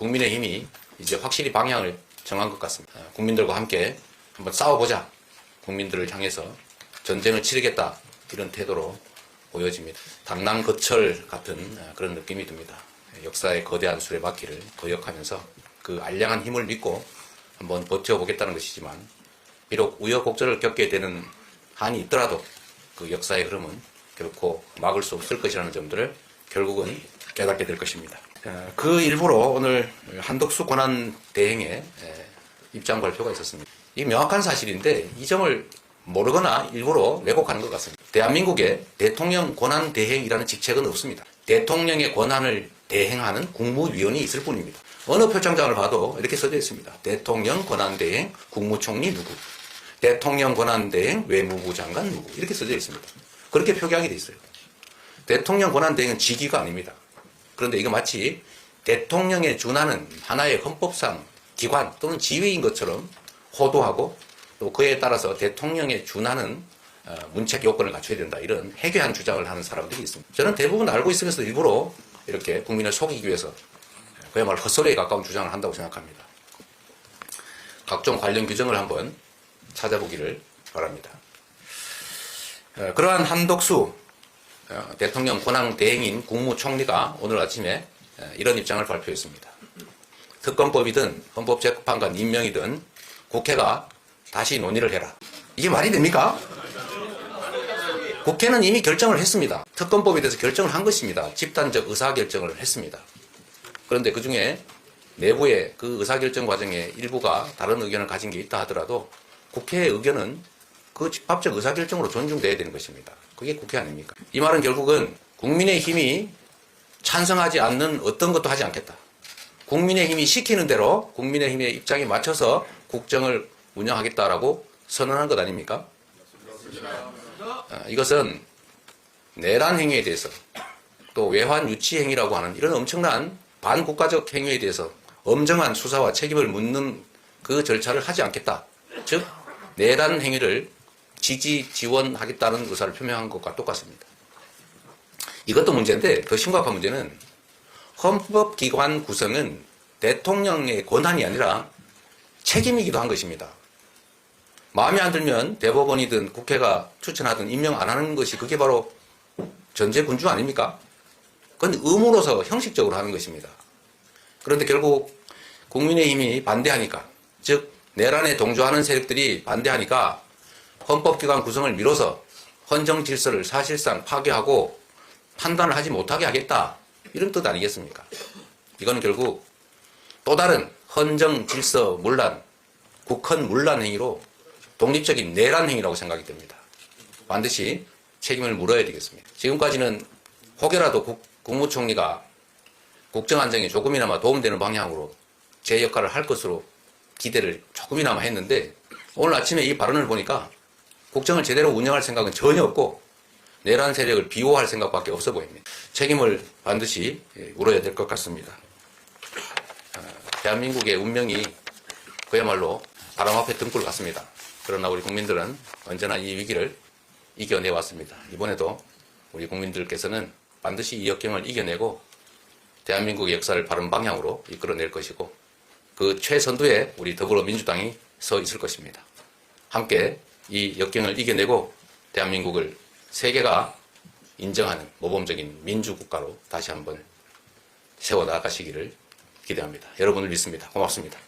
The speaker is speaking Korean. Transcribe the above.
국민의힘이 이제 확실히 방향을 정한 것 같습니다. 국민들과 함께 한번 싸워보자. 국민들을 향해서 전쟁을 치르겠다. 이런 태도로 보여집니다. 당랑거철 같은 그런 느낌이 듭니다. 역사의 거대한 수레바퀴를 거역하면서 그 알량한 힘을 믿고 한번 버텨보겠다는 것이지만, 비록 우여곡절을 겪게 되는 한이 있더라도 그 역사의 흐름은 결코 막을 수 없을 것이라는 점들을 결국은 깨닫게 될 것입니다. 그 일부로 오늘 한덕수 권한대행의 입장 발표가 있었습니다. 이 명확한 사실인데 이 점을 모르거나 일부러 왜곡하는 것 같습니다. 대한민국에 대통령 권한대행이라는 직책은 없습니다. 대통령의 권한을 대행하는 국무위원이 있을 뿐입니다. 어느 표창장을 봐도 이렇게 써져 있습니다. 대통령 권한대행 국무총리 누구, 대통령 권한대행 외무부 장관 누구, 이렇게 써져 있습니다. 그렇게 표기하게 돼 있어요. 대통령 권한대행은 직위가 아닙니다. 그런데 이거 마치 대통령에 준하는 하나의 헌법상 기관 또는 지위인 것처럼 호도하고, 또 그에 따라서 대통령에 준하는 문책 요건을 갖춰야 된다, 이런 해괴한 주장을 하는 사람들이 있습니다. 저는 대부분 알고 있으면서 일부러 이렇게 국민을 속이기 위해서 그야말로 헛소리에 가까운 주장을 한다고 생각합니다. 각종 관련 규정을 한번 찾아보기를 바랍니다. 그러한 한덕수 대통령 권한대행인 국무총리가 오늘 아침에 이런 입장을 발표했습니다. 특검법이든 헌법재판관 임명이든 국회가 다시 논의를 해라. 이게 말이 됩니까? 국회는 이미 결정을 했습니다. 특검법에 대해서 결정을 한 것입니다. 집단적 의사결정을 했습니다. 그런데 그 중에 내부의 그 의사결정 과정에 일부가 다른 의견을 가진 게 있다 하더라도 국회의 의견은 그 집합적 의사결정으로 존중돼야 되는 것입니다. 그게 국회 아닙니까? 이 말은 결국은 국민의힘이 찬성하지 않는 어떤 것도 하지 않겠다. 국민의힘이 시키는 대로 국민의힘의 입장에 맞춰서 국정을 운영하겠다라고 선언한 것 아닙니까? 이것은 내란 행위에 대해서, 또 외환 유치 행위라고 하는 이런 엄청난 반국가적 행위에 대해서 엄정한 수사와 책임을 묻는 그 절차를 하지 않겠다. 즉 내란 행위를 지지 지원하겠다는 의사를 표명한 것과 똑같습니다. 이것도 문제인데 더 심각한 문제는 헌법기관 구성은 대통령의 권한이 아니라 책임이기도 한 것입니다. 마음에 안 들면 대법원이든 국회가 추천하든 임명 안 하는 것이 그게 바로 전제군주 아닙니까? 그건 의무로서 형식적으로 하는 것입니다. 그런데 결국 국민의힘이 반대하니까, 즉 내란에 동조하는 세력들이 반대하니까 헌법기관 구성을 미뤄서 헌정 질서를 사실상 파괴하고 판단을 하지 못하게 하겠다, 이런 뜻 아니겠습니까? 이건 결국 또 다른 헌정 질서 문란, 국헌 문란 행위로 독립적인 내란 행위라고 생각이 됩니다. 반드시 책임을 물어야 되겠습니다. 지금까지는 혹여라도 국무총리가 국정 안정에 조금이나마 도움되는 방향으로 제 역할을 할 것으로 기대를 조금이나마 했는데, 오늘 아침에 이 발언을 보니까 국정을 제대로 운영할 생각은 전혀 없고 내란 세력을 비호할 생각밖에 없어 보입니다. 책임을 반드시 물어야 될 것 같습니다. 대한민국의 운명이 그야말로 바람 앞에 등불 같습니다. 그러나 우리 국민들은 언제나 이 위기를 이겨내왔습니다. 이번에도 우리 국민들께서는 반드시 이 역경을 이겨내고 대한민국의 역사를 바른 방향으로 이끌어낼 것이고, 그 최선두에 우리 더불어민주당이 서 있을 것입니다. 함께 이 역경을 이겨내고 대한민국을 세계가 인정하는 모범적인 민주국가로 다시 한번 세워나가시기를 기대합니다. 여러분을 믿습니다. 고맙습니다.